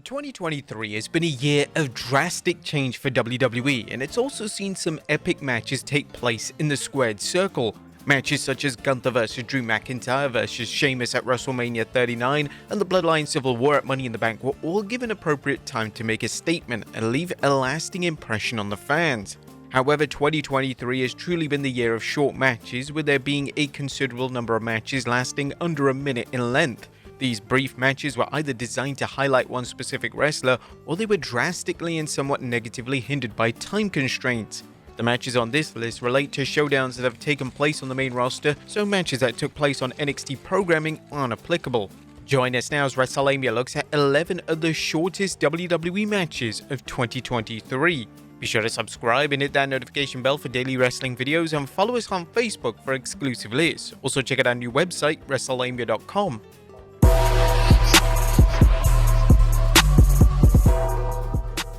2023 has been a year of drastic change for WWE, and it's also seen some epic matches take place in the squared circle. Matches such as Gunther vs Drew McIntyre vs Sheamus at WrestleMania 39 and the Bloodline Civil War at Money in the Bank were all given appropriate time to make a statement and leave a lasting impression on the fans. However, 2023 has truly been the year of short matches, with there being a considerable number of matches lasting under a minute in length. These brief matches were either designed to highlight one specific wrestler, or they were drastically and somewhat negatively hindered by time constraints. The matches on this list relate to showdowns that have taken place on the main roster, so matches that took place on NXT programming aren't applicable. Join us now as Wrestlelamia looks at 11 of the shortest WWE matches of 2023. Be sure to subscribe and hit that notification bell for daily wrestling videos, and follow us on Facebook for exclusive lists. Also check out our new website, Wrestlelamia.com.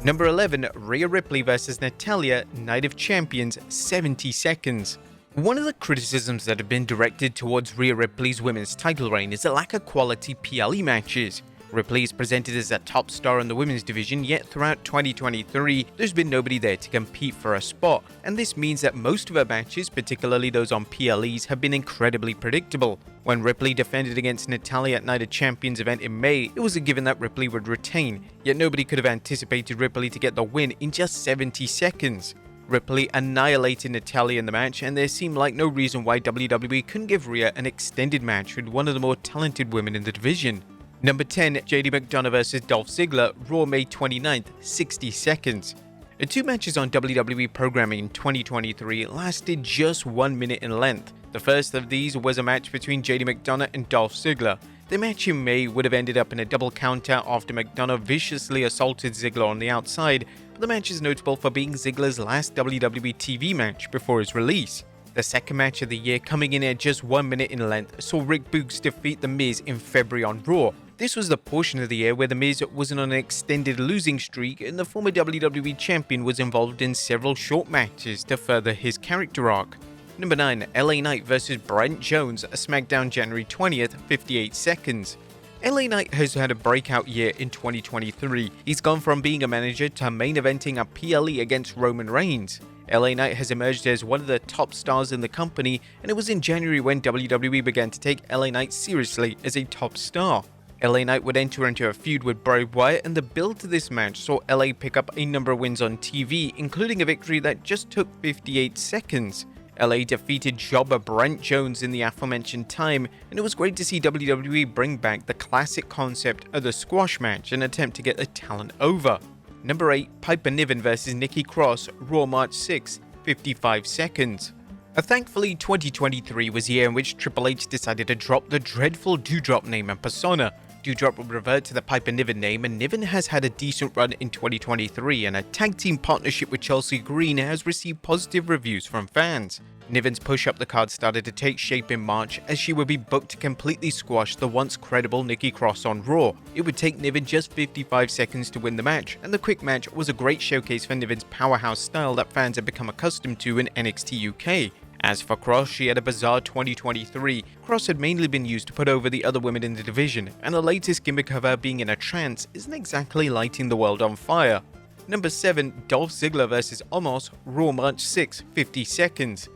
Number 11, Rhea Ripley vs Natalia, Night of Champions, 70 seconds. One of the criticisms that have been directed towards Rhea Ripley's women's title reign is the lack of quality PLE matches. Ripley is presented as a top star in the women's division, yet throughout 2023, there's been nobody there to compete for a spot, and this means that most of her matches, particularly those on PLEs, have been incredibly predictable. When Ripley defended against Natalia at Night of Champions event in May, it was a given that Ripley would retain, yet nobody could have anticipated Ripley to get the win in just 70 seconds. Ripley annihilated Natalia in the match, and there seemed like no reason why WWE couldn't give Rhea an extended match with one of the more talented women in the division. Number 10, McDon vs Dolph Ziggler, Raw May 29th, 60 seconds. The two matches on WWE programming in 2023 lasted just 1 minute in length. The first of these was a match between McDon and Dolph Ziggler. The match in May would have ended up in a double countout after McDon viciously assaulted Ziggler on the outside, but the match is notable for being Ziggler's last WWE TV match before his release. The second match of the year, coming in at just 1 minute in length, saw Rick Boogs defeat The Miz in February on Raw. This was the portion of the year where The Miz wasn't on an extended losing streak, and the former WWE Champion was involved in several short matches to further his character arc. Number 9, LA Knight vs Brent Jones, SmackDown January 20th, 58 seconds. LA Knight has had a breakout year in 2023. He's gone from being a manager to main eventing a PLE against Roman Reigns. LA Knight has emerged as one of the top stars in the company, and it was in January when WWE began to take LA Knight seriously as a top star. LA Knight would enter into a feud with Bray Wyatt, and the build to this match saw LA pick up a number of wins on TV, including a victory that just took 58 seconds. LA defeated jobber Brent Jones in the aforementioned time, and it was great to see WWE bring back the classic concept of the squash match and attempt to get the talent over. Number 8, Piper Niven vs Nikki Cross, Raw March 6, 55 seconds. Thankfully, 2023 was the year in which Triple H decided to drop the dreadful Doudrop name and persona. Doudrop would revert to the Piper Niven name, and Niven has had a decent run in 2023, and a tag team partnership with Chelsea Green has received positive reviews from fans. Niven's push up the card started to take shape in March, as she would be booked to completely squash the once credible Nikki Cross on Raw. It would take Niven just 55 seconds to win the match, and the quick match was a great showcase for Niven's powerhouse style that fans have become accustomed to in NXT UK. As for Cross, she had a bizarre 2023. Cross had mainly been used to put over the other women in the division, and the latest gimmick of her being in a trance isn't exactly lighting the world on fire. Number 7, Dolph Ziggler vs Omos, Raw March 6, 50 seconds.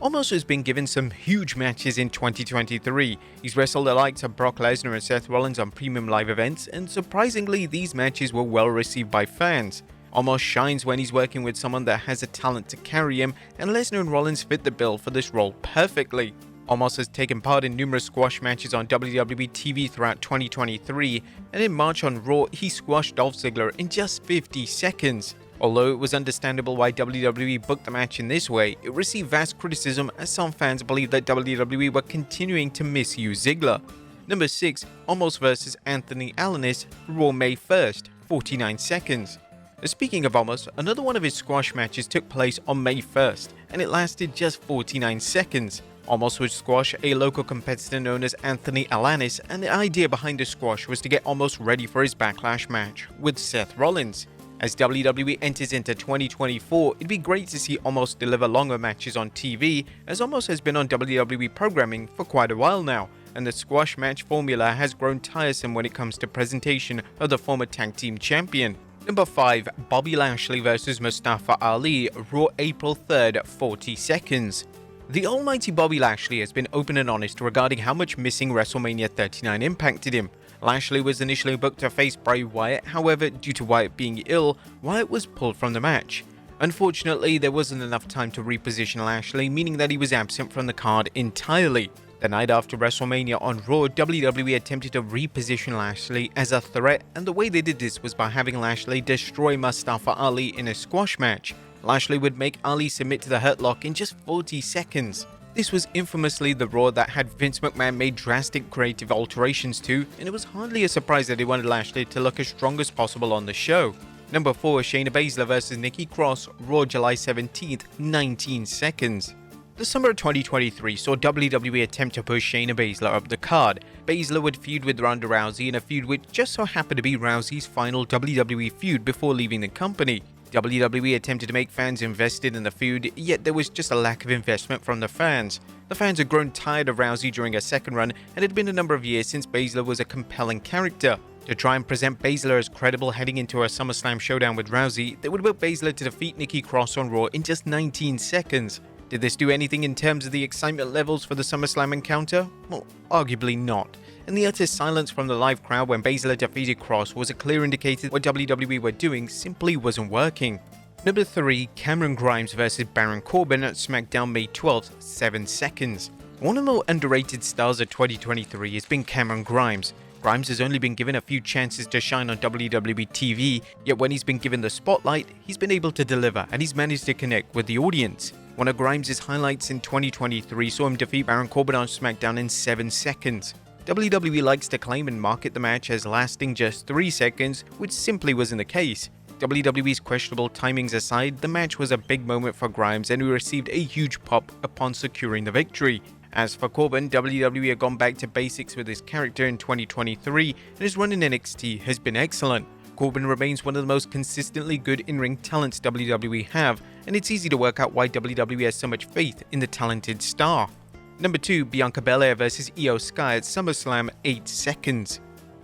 Omos has been given some huge matches in 2023. He's wrestled the likes of Brock Lesnar and Seth Rollins on premium live events, and surprisingly, these matches were well received by fans. Omos shines when he's working with someone that has a talent to carry him, and Lesnar and Rollins fit the bill for this role perfectly. Omos has taken part in numerous squash matches on WWE TV throughout 2023, and in March on Raw, he squashed Dolph Ziggler in just 50 seconds. Although it was understandable why WWE booked the match in this way, it received vast criticism as some fans believed that WWE were continuing to misuse Ziggler. Number 6, Omos vs Anthony Alinis, Raw May 1st, 49 seconds. Speaking of Omos, another one of his squash matches took place on May 1st, and it lasted just 49 seconds. Omos would squash a local competitor known as Anthony Alinis, and the idea behind the squash was to get Omos ready for his Backlash match with Seth Rollins. As WWE enters into 2024, it'd be great to see Omos deliver longer matches on TV, as Omos has been on WWE programming for quite a while now, and the squash match formula has grown tiresome when it comes to presentation of the former tag team champion. Number 5. Bobby Lashley vs Mustafa Ali, Raw April 3rd, 40 seconds. The almighty Bobby Lashley has been open and honest regarding how much missing WrestleMania 39 impacted him. Lashley was initially booked to face Bray Wyatt, however, due to Wyatt being ill, Wyatt was pulled from the match. Unfortunately, there wasn't enough time to reposition Lashley, meaning that he was absent from the card entirely. The night after WrestleMania on Raw, WWE attempted to reposition Lashley as a threat, and the way they did this was by having Lashley destroy Mustafa Ali in a squash match. Lashley would make Ali submit to the Hurt Lock in just 40 seconds. This was infamously the Raw that had Vince McMahon made drastic creative alterations to, and it was hardly a surprise that he wanted Lashley to look as strong as possible on the show. Number 4. Shayna Baszler vs Nikki Cross, Raw July 17th, 19 seconds. The summer of 2023 saw WWE attempt to push Shayna Baszler up the card. Baszler would feud with Ronda Rousey in a feud which just so happened to be Rousey's final WWE feud before leaving the company. WWE attempted to make fans invested in the feud, yet there was just a lack of investment from the fans. The fans had grown tired of Rousey during her second run, and it had been a number of years since Baszler was a compelling character. To try and present Baszler as credible heading into a SummerSlam showdown with Rousey, they would book Baszler to defeat Nikki Cross on Raw in just 19 seconds. Did this do anything in terms of the excitement levels for the SummerSlam encounter? Well, arguably not. And the utter silence from the live crowd when Baszler defeated Cross was a clear indicator what WWE were doing simply wasn't working. Number 3. Cameron Grimes vs Baron Corbin at SmackDown May 12th, 7 seconds. One of the more underrated stars of 2023 has been Cameron Grimes. Grimes has only been given a few chances to shine on WWE TV, yet when he's been given the spotlight, he's been able to deliver and he's managed to connect with the audience. One of Grimes' highlights in 2023 saw him defeat Baron Corbin on SmackDown in 7 seconds. WWE likes to claim and market the match as lasting just 3 seconds, which simply wasn't the case. WWE's questionable timings aside, the match was a big moment for Grimes and he received a huge pop upon securing the victory. As for Corbin, WWE had gone back to basics with his character in 2023 and his run in NXT has been excellent. Corbin remains one of the most consistently good in-ring talents WWE have, and it's easy to work out why WWE has so much faith in the talented star. Number 2. Bianca Belair vs Io Sky at SummerSlam, 8 seconds.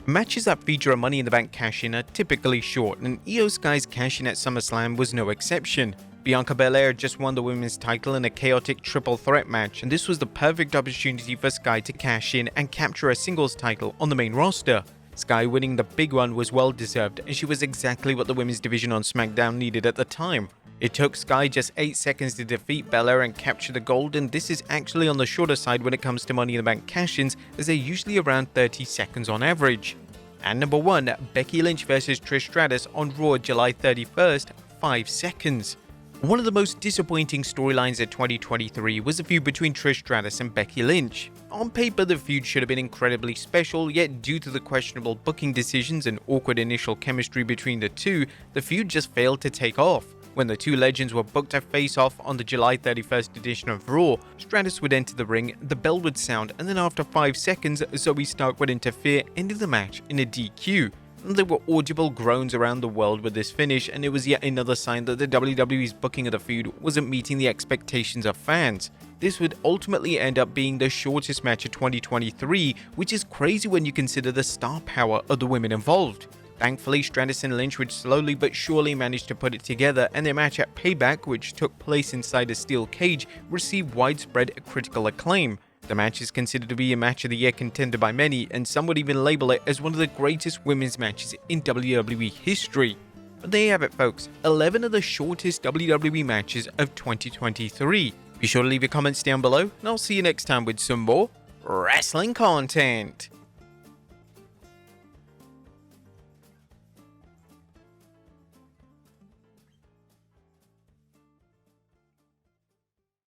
Matches that feature a Money in the Bank cash-in are typically short, and Io Sky's cash-in at SummerSlam was no exception. Bianca Belair just won the women's title in a chaotic triple threat match, and this was the perfect opportunity for Sky to cash in and capture a singles title on the main roster. Sky winning the big one was well deserved, and she was exactly what the women's division on SmackDown needed at the time. It took Sky just 8 seconds to defeat Belair and capture the gold, and this is actually on the shorter side when it comes to Money in the Bank cash-ins, as they're usually around 30 seconds on average. And number 1, Becky Lynch vs Trish Stratus on Raw July 31st, 5 seconds. One of the most disappointing storylines of 2023 was the feud between Trish Stratus and Becky Lynch. On paper, the feud should have been incredibly special, yet due to the questionable booking decisions and awkward initial chemistry between the two, the feud just failed to take off. When the two legends were booked to face off on the July 31st edition of Raw, Stratus would enter the ring, the bell would sound, and then after 5 seconds, Zoe Stark would interfere, ending the match in a DQ. There were audible groans around the world with this finish, and it was yet another sign that the WWE's booking of the feud wasn't meeting the expectations of fans. This would ultimately end up being the shortest match of 2023, which is crazy when you consider the star power of the women involved. Thankfully, Stratus and Lynch would slowly but surely manage to put it together, and their match at Payback, which took place inside a steel cage, received widespread critical acclaim. The match is considered to be a match of the year contender by many, and some would even label it as one of the greatest women's matches in WWE history. But there you have it, folks, 11 of the shortest WWE matches of 2023. Be sure to leave your comments down below, and I'll see you next time with some more wrestling content.